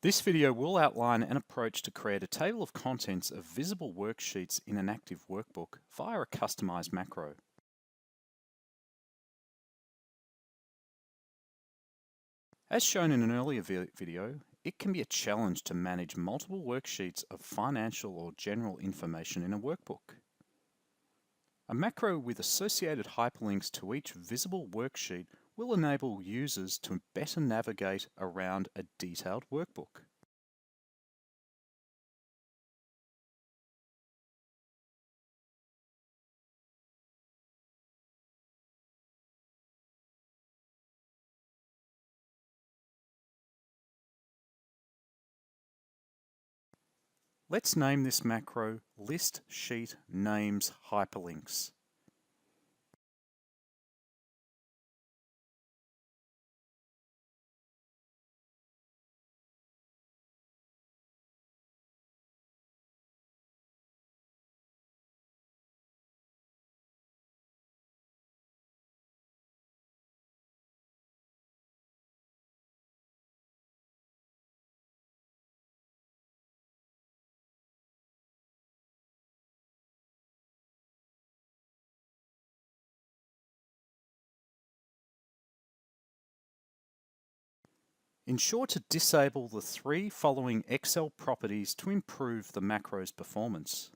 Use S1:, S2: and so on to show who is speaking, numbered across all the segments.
S1: This video will outline an approach to create a table of contents of visible worksheets in an active workbook via a customized macro. As shown in an earlier video, it can be a challenge to manage multiple worksheets of financial or general information in a workbook. A macro with associated hyperlinks to each visible worksheet will enable users to better navigate around a detailed workbook. Let's name this macro List Sheet Names Hyperlinks. Ensure to disable the 3 following Excel properties to improve the macro's performance.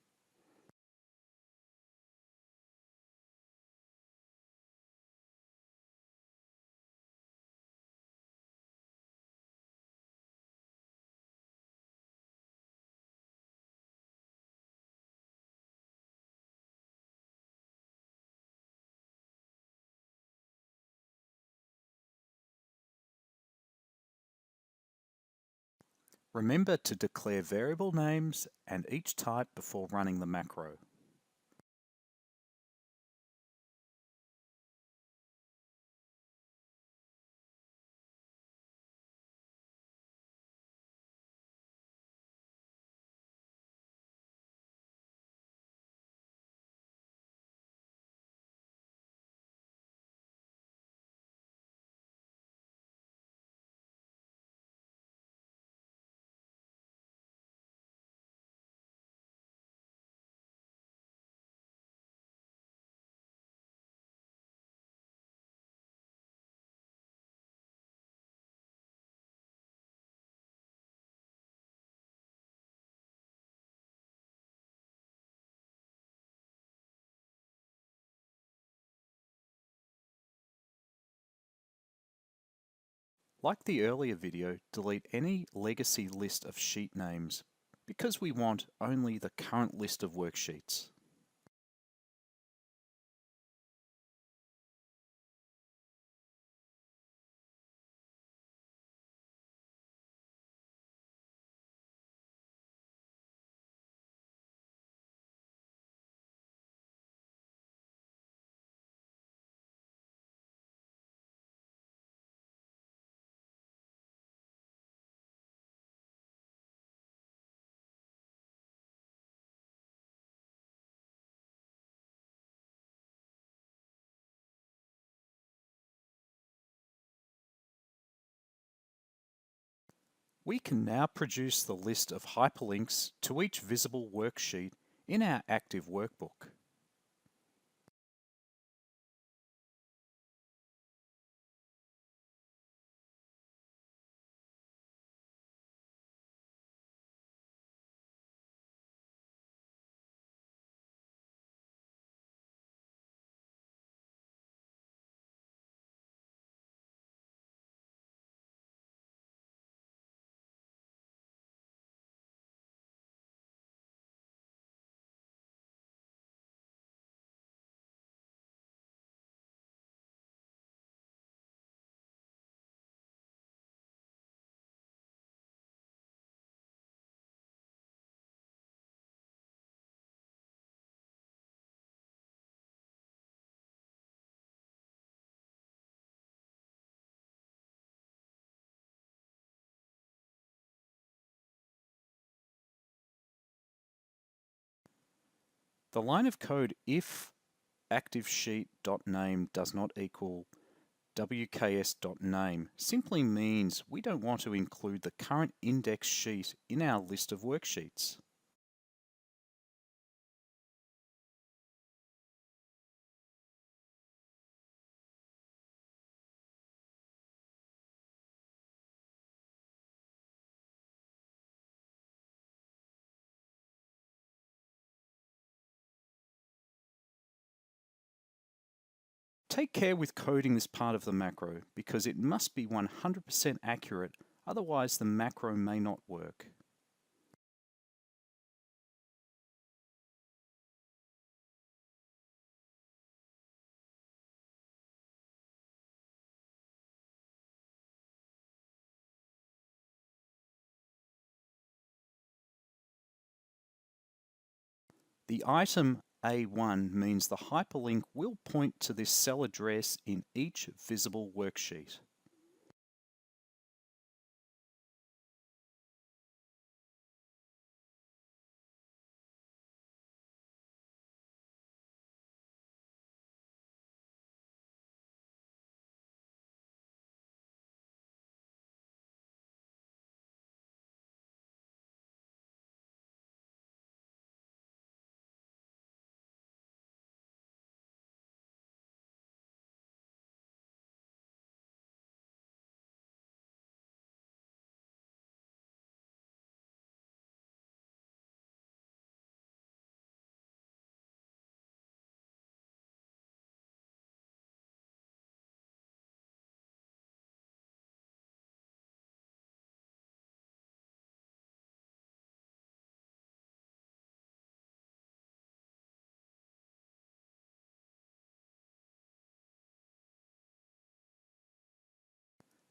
S1: Remember to declare variable names and each type before running the macro. Like the earlier video, delete any legacy list of sheet names because we want only the current list of worksheets. We can now produce the list of hyperlinks to each visible worksheet in our active workbook. The line of code if active sheet.name does not equal wks.name simply means we don't want to include the current index sheet in our list of worksheets. Take care with coding this part of the macro because it must be 100% accurate, otherwise the macro may not work. The item A1 means the hyperlink will point to this cell address in each visible worksheet.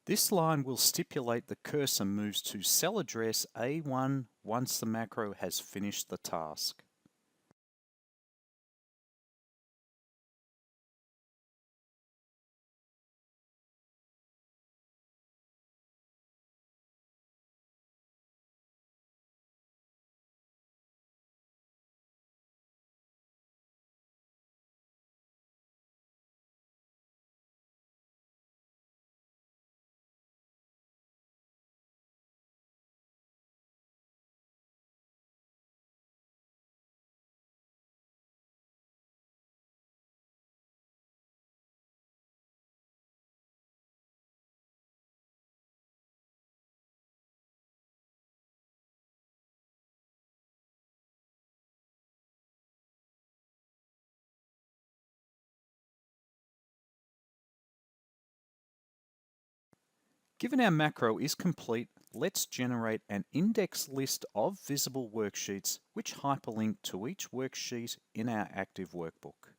S1: This line will stipulate the cursor moves to cell address A1 once the macro has finished the task. Given our macro is complete, let's generate an index list of visible worksheets which hyperlink to each worksheet in our active workbook.